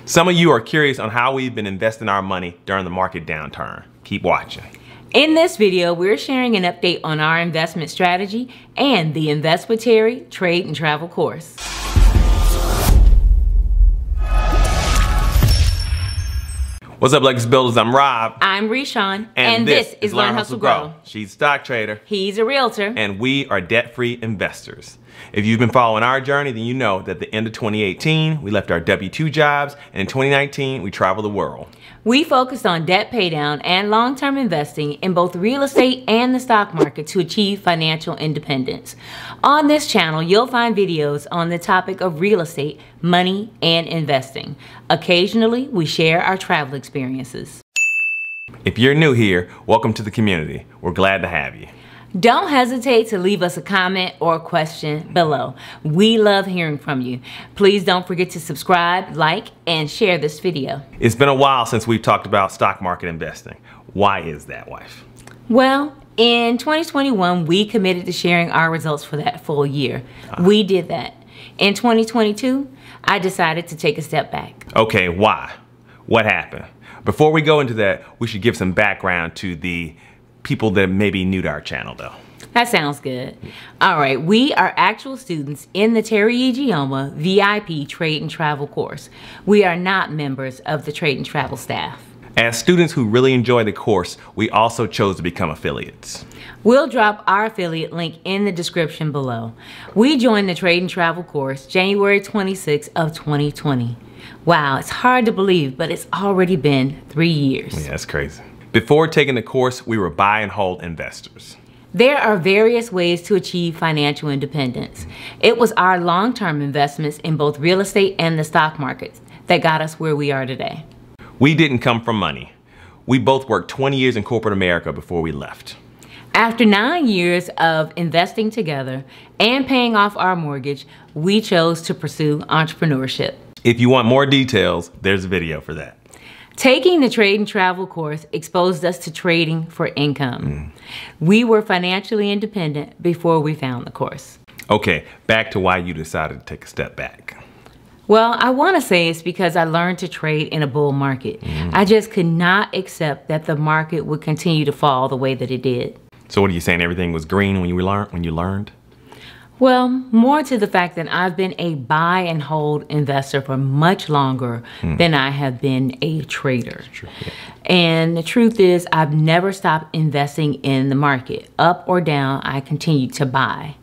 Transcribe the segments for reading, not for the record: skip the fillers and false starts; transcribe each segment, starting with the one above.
Some of you are curious on how we've been investing our money during the market downturn. Keep watching. In this video, we're sharing an update on our investment strategy and the Invest with Teri Trade and Travel course. What's up, Legacy Builders? I'm Rob. I'm Reshawn. And this is Learn, Hustle, Grow. She's a stock trader. He's a realtor. And we are debt-free investors. If you've been following our journey, then you know that at the end of 2018, we left our W-2 jobs, and in 2019, we traveled the world. We focused on debt paydown and long-term investing in both real estate and the stock market to achieve financial independence. On this channel, you'll find videos on the topic of real estate, money, and investing. Occasionally, we share our travel experiences. If you're new here, welcome to the community. We're glad to have you. Don't hesitate to leave us a comment or a question below. We love hearing from you. Please don't forget to subscribe, like, and share this video. It's been a while since we've talked about stock market investing. Why is that, wife? Well, in 2021, we committed to sharing our results for that full year. We did that. In 2022, I decided to take a step back. Okay, why? What happened? Before we go into that, we should give some background to the people that may be new to our channel, though. That sounds good. All right, we are actual students in the Teri Ijeoma VIP Trade and Travel course. We are not members of the Trade and Travel staff. As students who really enjoy the course, we also chose to become affiliates. We'll drop our affiliate link in the description below. We joined the Trade and Travel course January 26th of 2020. Wow, it's hard to believe, but it's already been 3 years. Yeah, that's crazy. Before taking the course, we were buy and hold investors. There are various ways to achieve financial independence. It was our long-term investments in both real estate and the stock markets that got us where we are today. We didn't come from money. We both worked 20 years in corporate America before we left. After 9 years of investing together and paying off our mortgage, we chose to pursue entrepreneurship. If you want more details, there's a video for that. Taking the Trade and Travel course exposed us to trading for income. We were financially independent before we found the course. Okay, back to why you decided to take a step back. Well, I want to say it's because I learned to trade in a bull market. I just could not accept that the market would continue to fall the way that it did. So what are you saying, everything was green when you learned? Well, more to the fact that I've been a buy and hold investor for much longer than I have been a trader. True, yeah. And the truth is, I've never stopped investing in the market. Up or down, I continue to buy.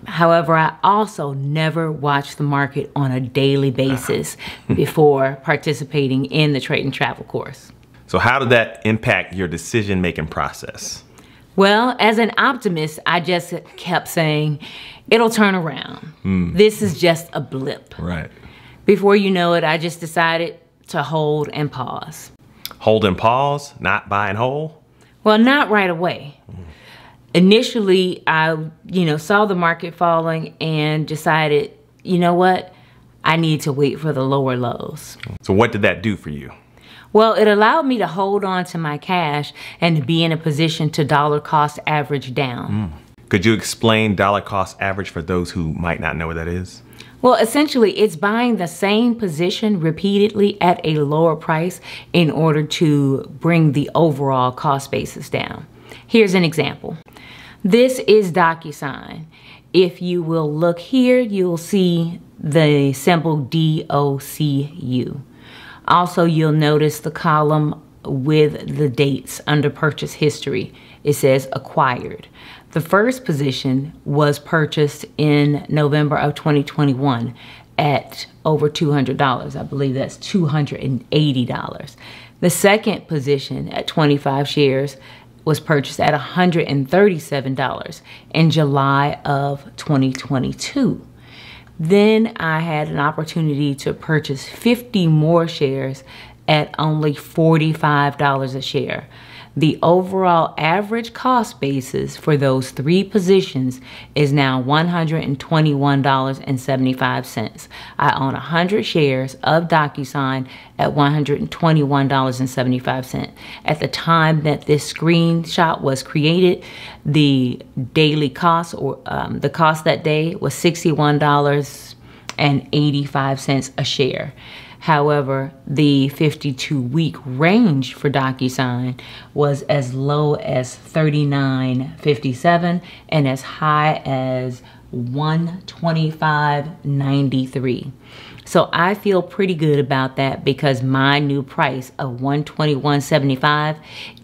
However, I also never watch the market on a daily basis before participating in the Trade and Travel course. So how did that impact your decision-making process? Well, as an optimist, I just kept saying, it'll turn around. This is just a blip. Right. Before you know it, I just decided to hold and pause. Hold and pause, not buy and hold? Well, not right away. Initially, I saw the market falling and decided, you know what? I need to wait for the lower lows. So what did that do for you? Well, it allowed me to hold on to my cash and to be in a position to dollar cost average down. Could you explain dollar cost average for those who might not know what that is? Well, essentially, it's buying the same position repeatedly at a lower price in order to bring the overall cost basis down. Here's an example. This is DocuSign. If you will look here, you'll see the symbol DOCU. Also, you'll notice the column with the dates under purchase history. It says acquired. The first position was purchased in November of 2021 at over $200. I believe that's $280. The second position at 25 shares was purchased at $137 in July of 2022. Then I had an opportunity to purchase 50 more shares at only $45 a share. The overall average cost basis for those three positions is now $121.75. I own 100 shares of DocuSign at $121.75. At the time that this screenshot was created, the daily cost, or the cost that day, was $61.85 a share. However, the 52-week range for DocuSign was as low as $39.57 and as high as $125.93. So I feel pretty good about that because my new price of $121.75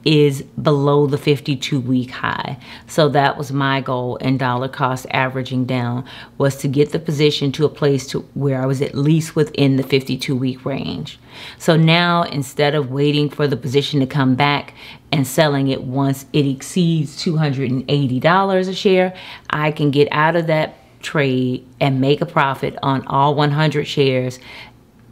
is below the 52-week high. So that was my goal in dollar cost averaging down, was to get the position to a place to where I was at least within the 52-week range. So now, instead of waiting for the position to come back and selling it once it exceeds $280 a share, I can get out of that trade and make a profit on all 100 shares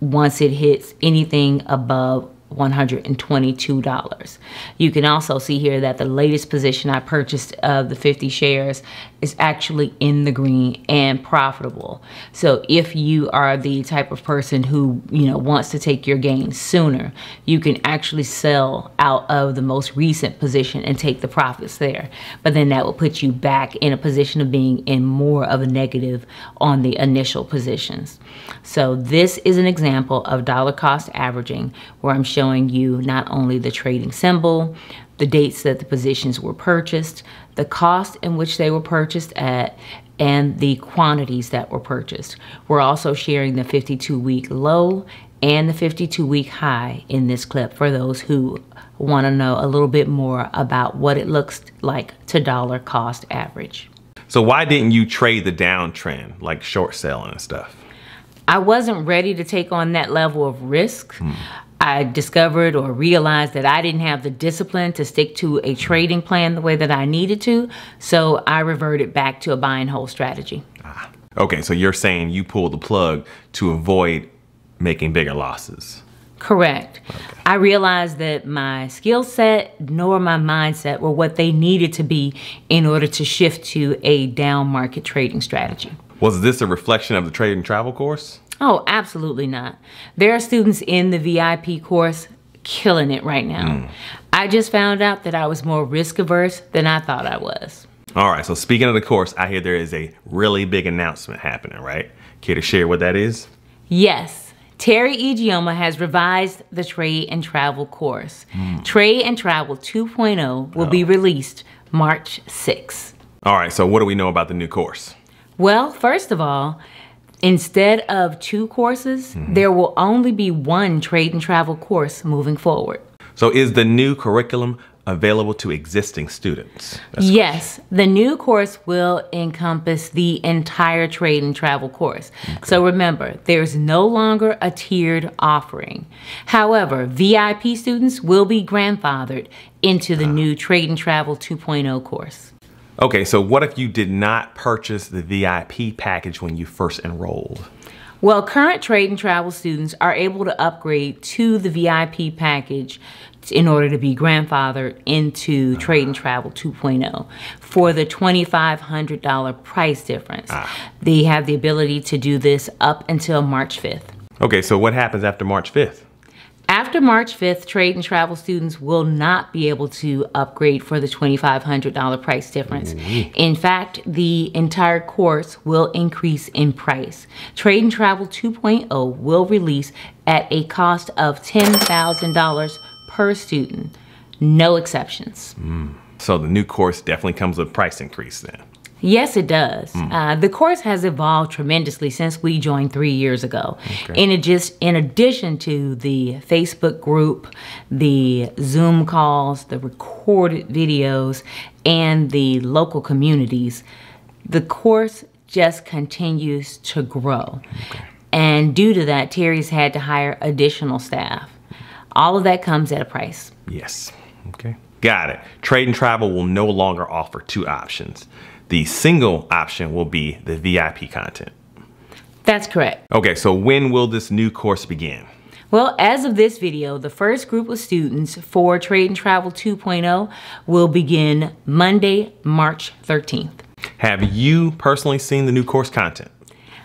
once it hits anything above $122. You can also see here that the latest position I purchased of the 50 shares is actually in the green and profitable. So if you are the type of person who, wants to take your gains sooner, you can actually sell out of the most recent position and take the profits there. But then that will put you back in a position of being in more of a negative on the initial positions. So this is an example of dollar cost averaging, where I'm showing you not only the trading symbol, the dates that the positions were purchased, the cost in which they were purchased at, and the quantities that were purchased. We're also sharing the 52-week low and the 52-week high in this clip for those who want to know a little bit more about what it looks like to dollar cost average. So why didn't you trade the downtrend, like short selling and stuff? I wasn't ready to take on that level of risk. I discovered or realized that I didn't have the discipline to stick to a trading plan the way that I needed to, so I reverted back to a buy and hold strategy. Okay, so you're saying you pulled the plug to avoid making bigger losses. Correct. Okay. I realized that my skill set nor my mindset were what they needed to be in order to shift to a down market trading strategy. Was this a reflection of the Trade and Travel course? Oh, absolutely not. There are students in the VIP course killing it right now. I just found out that I was more risk averse than I thought I was. All right, so speaking of the course, I hear there is a really big announcement happening, right? Care to share what that is? Yes. Teri Ijeoma has revised the Trade and Travel course. Trade and Travel 2.0 will be released March 6th. All right, so what do we know about the new course? Well, first of all, instead of 2 courses, there will only be 1 Trade and Travel course moving forward. So is the new curriculum available to existing students? Yes, the new course will encompass the entire Trade and Travel course. So remember, there's no longer a tiered offering. However, VIP students will be grandfathered into the new Trade and Travel 2.0 course. Okay, so what if you did not purchase the VIP package when you first enrolled? Well, current Trade and Travel students are able to upgrade to the VIP package in order to be grandfathered into Trade and Travel 2.0 for the $2,500 price difference. They have the ability to do this up until March 5th. Okay, so what happens after March 5th? After March 5th, Trade and Travel students will not be able to upgrade for the $2,500 price difference. In fact, the entire course will increase in price. Trade and Travel 2.0 will release at a cost of $10,000 per student. No exceptions. So the new course definitely comes with a price increase then? Yes, it does. The course has evolved tremendously since we joined 3 years ago. In addition to the Facebook group, the Zoom calls, the recorded videos, and the local communities, the course just continues to grow. And due to that, Teri's had to hire additional staff. All of that comes at a price. Yes. Okay. Got it. Trade and Travel will no longer offer 2 options. The single option will be the VIP content. That's correct. Okay, so when will this new course begin? Well, as of this video, the first group of students for Trade and Travel 2.0 will begin Monday, March 13th. Have you personally seen the new course content?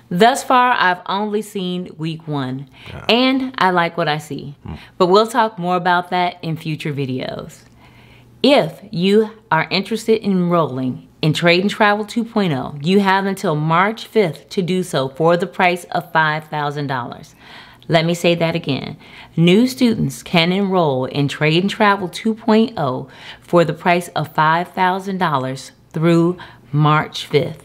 Thus far, I've only seen week 1, and I like what I see. But we'll talk more about that in future videos. If you are interested in enrolling in Trade and Travel 2.0, you have until March 5th to do so for the price of $5,000. Let me say that again. New students can enroll in Trade and Travel 2.0 for the price of $5,000 through March 5th.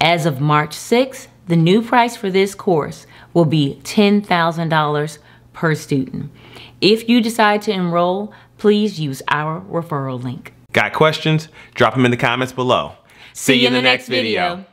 As of March 6th, the new price for this course will be $10,000 per student. If you decide to enroll, please use our referral link. Got questions? Drop them in the comments below. See you in the next video.